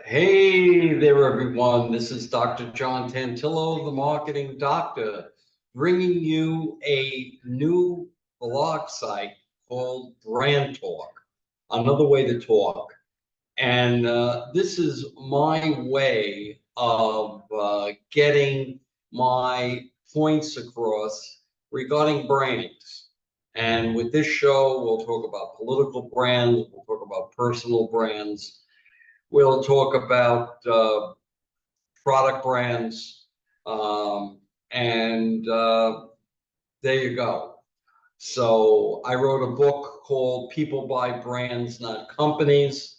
Hey there, everyone. This is Dr. John Tantillo, the Marketing Doctor, bringing you a new blog site called BrandTalkk Another Way to Talk. And this is my way of getting my points across regarding brands. And with this show, we'll talk about political brands, we'll talk about personal brands. We'll talk about product brands, and there you go. So I wrote a book called People Buy Brands, Not Companies.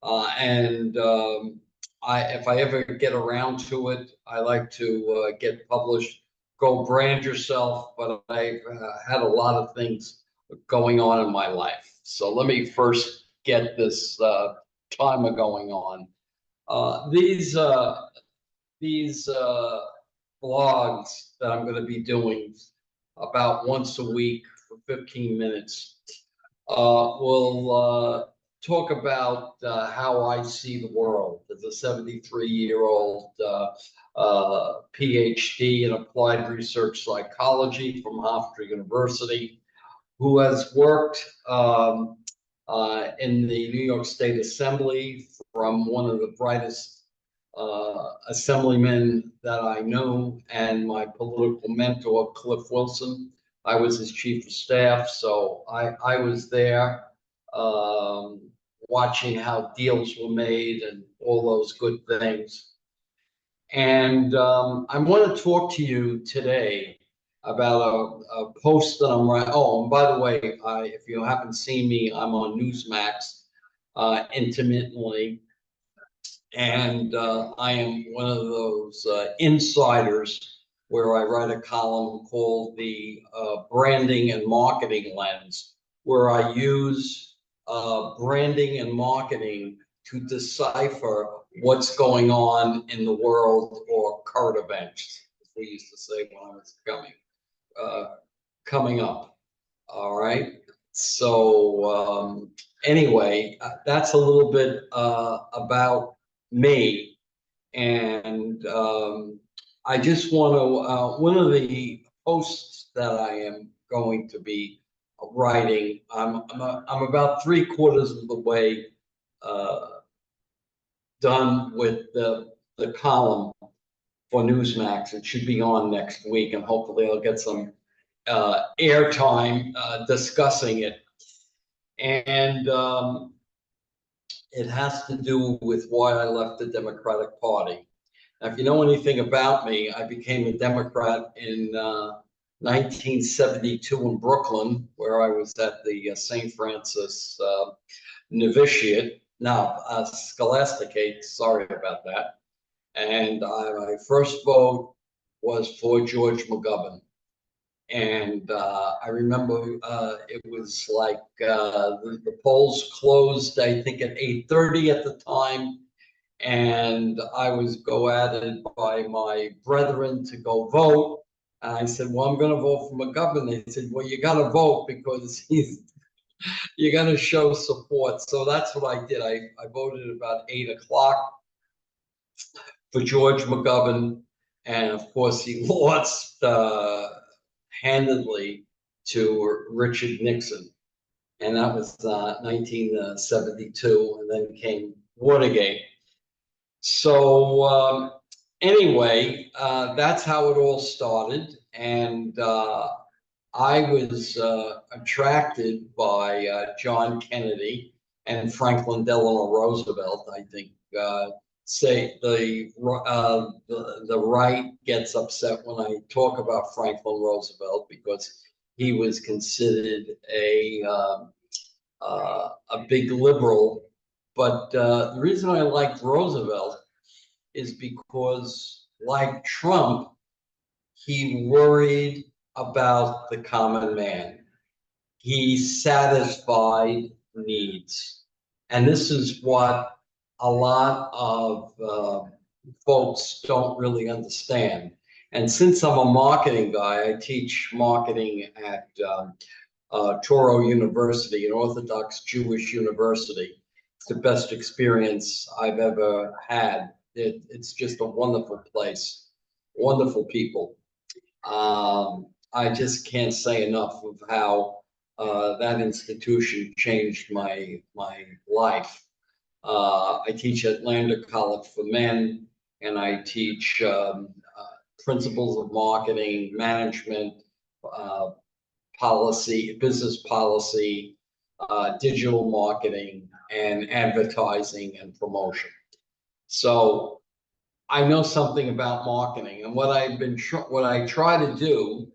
And if I ever get around to it, I like to get published. Go brand yourself, but I've had a lot of things going on in my life. So let me first get this timer going on. These blogs that I'm going to be doing about once a week for 15 minutes will talk about how I see the world as a 73-year-old PhD in applied research psychology from Hofstra University, who has worked in the New York State Assembly from one of the brightest assemblymen that I knew, and my political mentor, Cliff Wilson. I was his chief of staff, so I was there watching how deals were made and all those good things. And I want to talk to you today about a post that I'm writing. Oh, and by the way, if you haven't seen me, I'm on Newsmax intermittently. And I am one of those insiders where I write a column called the Branding and Marketing Lens, where I use branding and marketing to decipher what's going on in the world or current events, as we used to say when I was coming up. All right. So anyway, that's a little bit about me. And I just want to, one of the posts that I am going to be writing, I'm about 3/4 of the way done with the column for Newsmax. It should be on next week, and hopefully I'll get some airtime discussing it. And it has to do with why I left the Democratic Party. Now, if you know anything about me, I became a Democrat in 1972 in Brooklyn, where I was at the St. Francis Novitiate. Now, Scholasticate, sorry about that. And my first vote was for George McGovern. And I remember it was like the polls closed, I think, at 8:30 at the time. And I was added by my brethren to go vote. And I said, well, I'm going to vote for McGovern. They said, well, you got to vote because you got to show support. So that's what I did. I voted about 8 o'clock for George McGovern. And of course, he lost handedly to Richard Nixon. And that was 1972. And then came Watergate. So anyway, that's how it all started. And I was attracted by John Kennedy and Franklin Delano Roosevelt. I think say the right gets upset when I talk about Franklin Roosevelt because he was considered a big liberal. But the reason I liked Roosevelt is because, like Trump, he worried about the common man. He satisfied needs. And this is what a lot of folks don't really understand. And since I'm a marketing guy, I teach marketing at Touro University, an Orthodox Jewish university. It's the best experience I've ever had. It's just a wonderful place, wonderful people. I just can't say enough of how that institution changed my life. I teach at Lander College for Men, and I teach principles of marketing, management, uh, policy, business policy, digital marketing, and advertising and promotion. So I know something about marketing, and what I try to do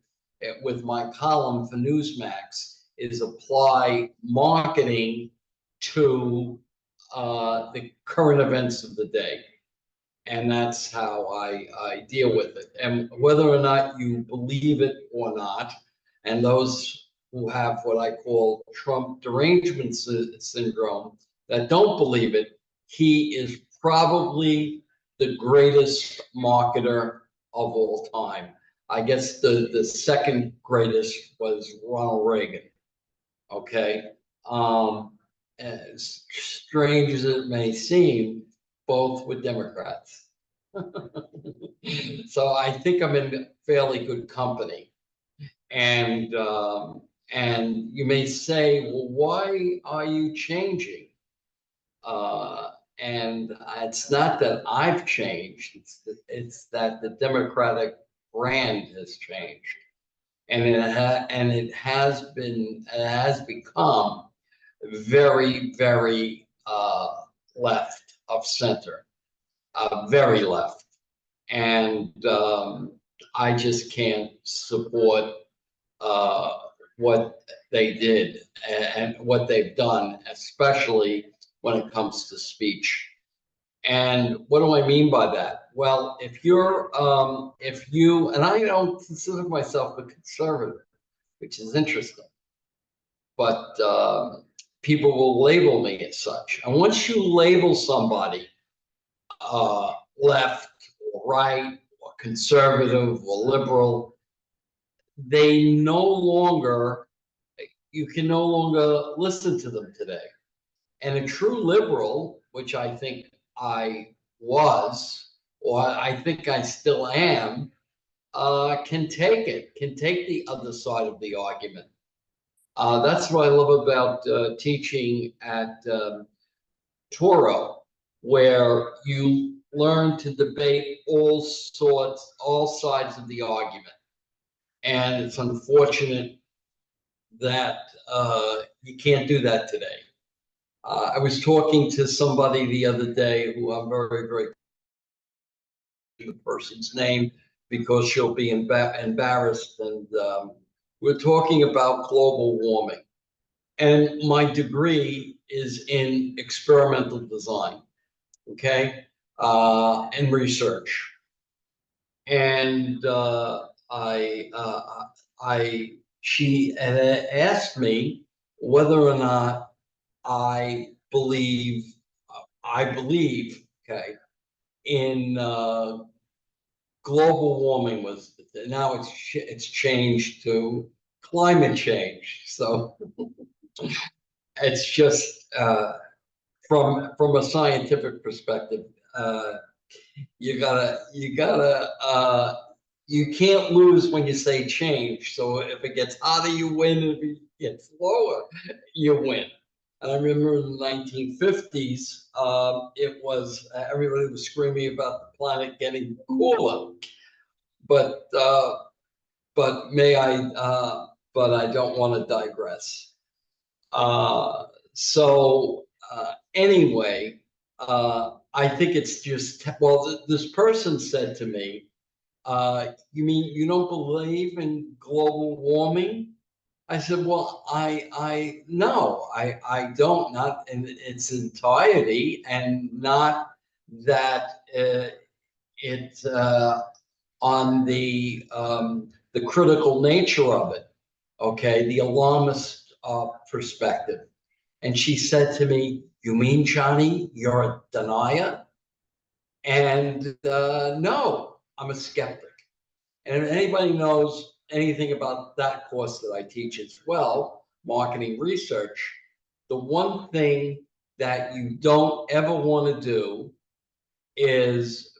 with my column for Newsmax is apply marketing to the current events of the day. And that's how I deal with it. And whether or not you believe it or not, and those who have what I call Trump derangement syndrome that don't believe it, he is probably the greatest marketer of all time. I guess the second greatest was Ronald Reagan. Okay. As strange as it may seem, both were Democrats. So I think I'm in fairly good company. And you may say, well, why are you changing? And it's not that I've changed, it's that the Democratic brand has changed. And it has become very, very left of center, very left. And I just can't support what they did and what they've done, especially when it comes to speech. And what do I mean by that? Well, if you, and I don't consider myself a conservative, which is interesting, but people will label me as such. And once you label somebody left or right or conservative or liberal, they no longer, you can no longer listen to them today. And a true liberal, which I think I was, or I think I still am, can take it, can take the other side of the argument. That's what I love about teaching at Toro, where you learn to debate all sides of the argument. And it's unfortunate that you can't do that today. I was talking to somebody the other day who I'm very, very the person's name because she'll be embarrassed. And we're talking about global warming. And my degree is in experimental design, okay, and research. And she had asked me whether or not I believe, okay, in global warming. Was now it's changed to climate change. So it's just from a scientific perspective, you can't lose when you say change. So if it gets hotter, you win. If it gets lower, you win. And I remember in the 1950s, it was everybody was screaming about the planet getting cooler. But but I don't want to digress. Anyway, I think it's just, well, this person said to me, you mean you don't believe in global warming? I said, well, no, I don't, not in its entirety, and not that it's on the critical nature of it, okay, the alarmist perspective. And she said to me, you mean, Johnny, you're a denier? And no, I'm a skeptic. And if anybody knows anything about that course that I teach as well, marketing research, the one thing that you don't ever want to do is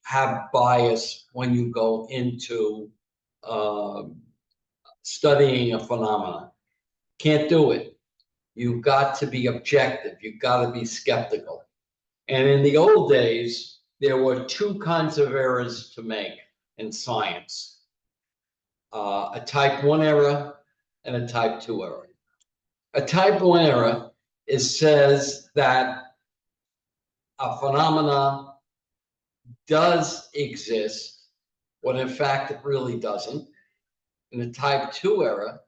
have bias when you go into studying a phenomenon. Can't do it. You've got to be objective. You've got to be skeptical. And in the old days, there were two kinds of errors to make in science, a type 1 error and a type 2 error. A type 1 error says that a phenomena does exist when in fact it really doesn't. And the type 2 error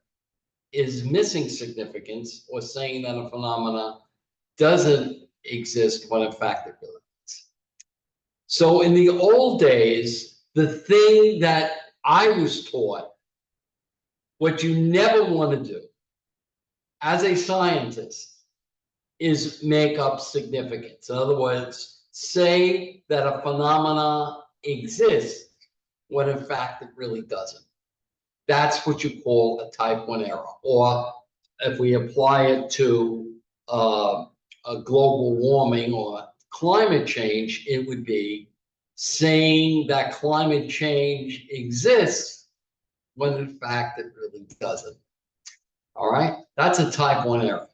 is missing significance, or saying that a phenomena doesn't exist when in fact it really does. So in the old days, the thing that I was taught, what you never want to do as a scientist, is make up significance. In other words, say that a phenomena exists when in fact it really doesn't. That's what you call a type 1 error. Or if we apply it to a global warming or climate change, it would be saying that climate change exists when in fact it really doesn't. All right, that's a type 1 error.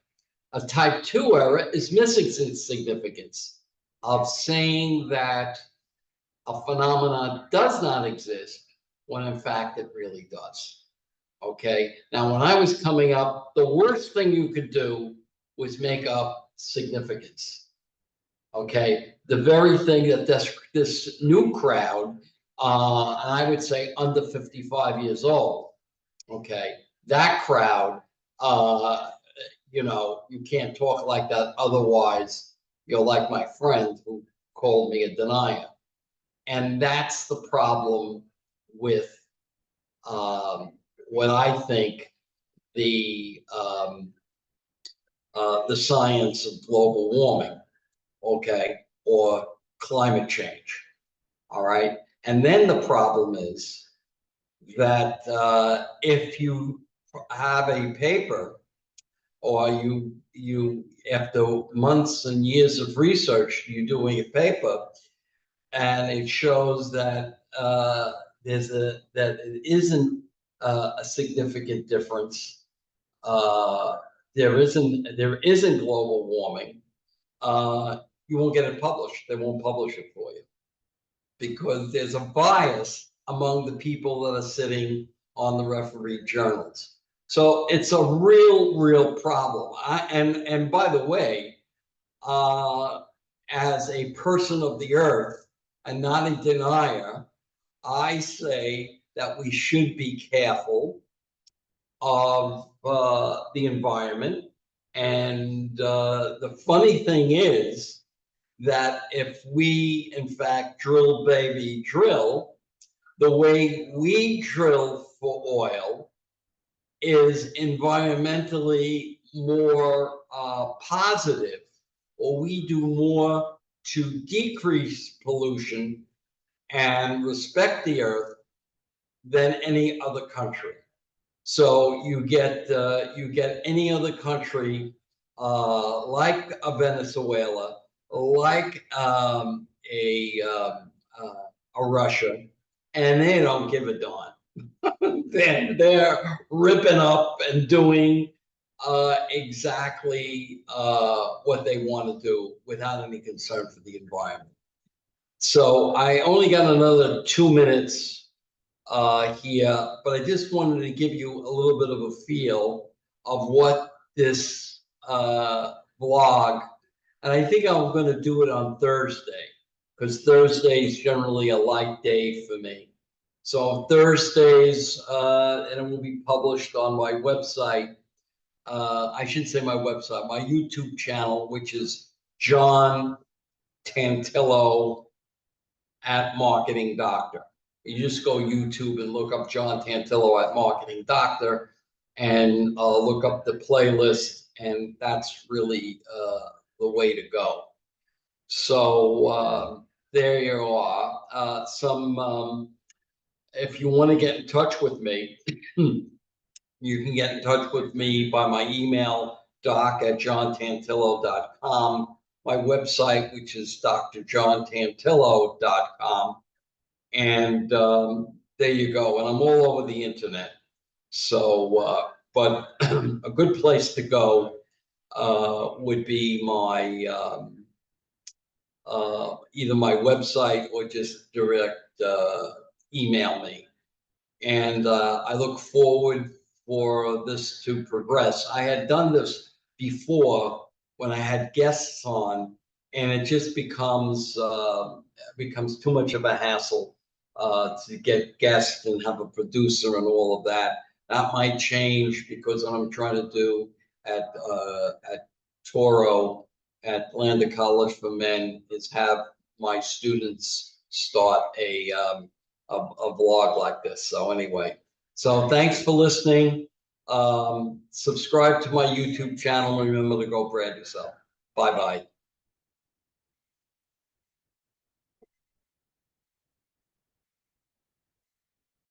A type 2 error is missing significance, of saying that a phenomenon does not exist when in fact it really does. Okay, now when I was coming up, the worst thing you could do was make up significance. Okay, the very thing that this new crowd, and I would say under 55 years old, okay, that crowd, you can't talk like that, otherwise you're like my friend who called me a denier. And that's the problem with what I think the science of global warming, okay, or climate change. All right. And then the problem is that if you have a paper, or you after months and years of research, you're doing a paper, and it shows that that it isn't a significant difference. There isn't global warming. You won't get it published. They won't publish it for you because there's a bias among the people that are sitting on the referee journals. So it's a real problem. And by the way, as a person of the earth and not a denier, I say that we should be careful of the environment. And the funny thing is that if we, in fact, drill, baby, drill, the way we drill for oil is environmentally more positive, or we do more to decrease pollution and respect the earth than any other country. So you get any other country like a Venezuela, like a Russia, and they don't give a darn. They're ripping up and doing exactly what they want to do without any concern for the environment. So I only got another 2 minutes here, but I just wanted to give you a little bit of a feel of what this vlog, and I think I'm going to do it on Thursday, because Thursday is generally a light day for me. So Thursdays, and it will be published on my website. I should say my website, my YouTube channel, which is John Tantillo at Marketing Doctor. You just go YouTube and look up John Tantillo at Marketing Doctor, and look up the playlist, and that's really the way to go. So there you are. If you want to get in touch with me, you can get in touch with me by my email, drjohntantillo.com, my website, which is drjohntantillo.com. And there you go. And I'm all over the internet. So, but a good place to go would be my either my website or just direct email me. And I look forward for this to progress. I had done this before when I had guests on, and it just becomes too much of a hassle to get guests and have a producer and all of that. That might change because what I'm trying to do at Toro at Lander College for Men is have my students start a vlog like this. So anyway, so thanks for listening. Subscribe to my YouTube channel. Remember to go brand yourself. Bye-bye.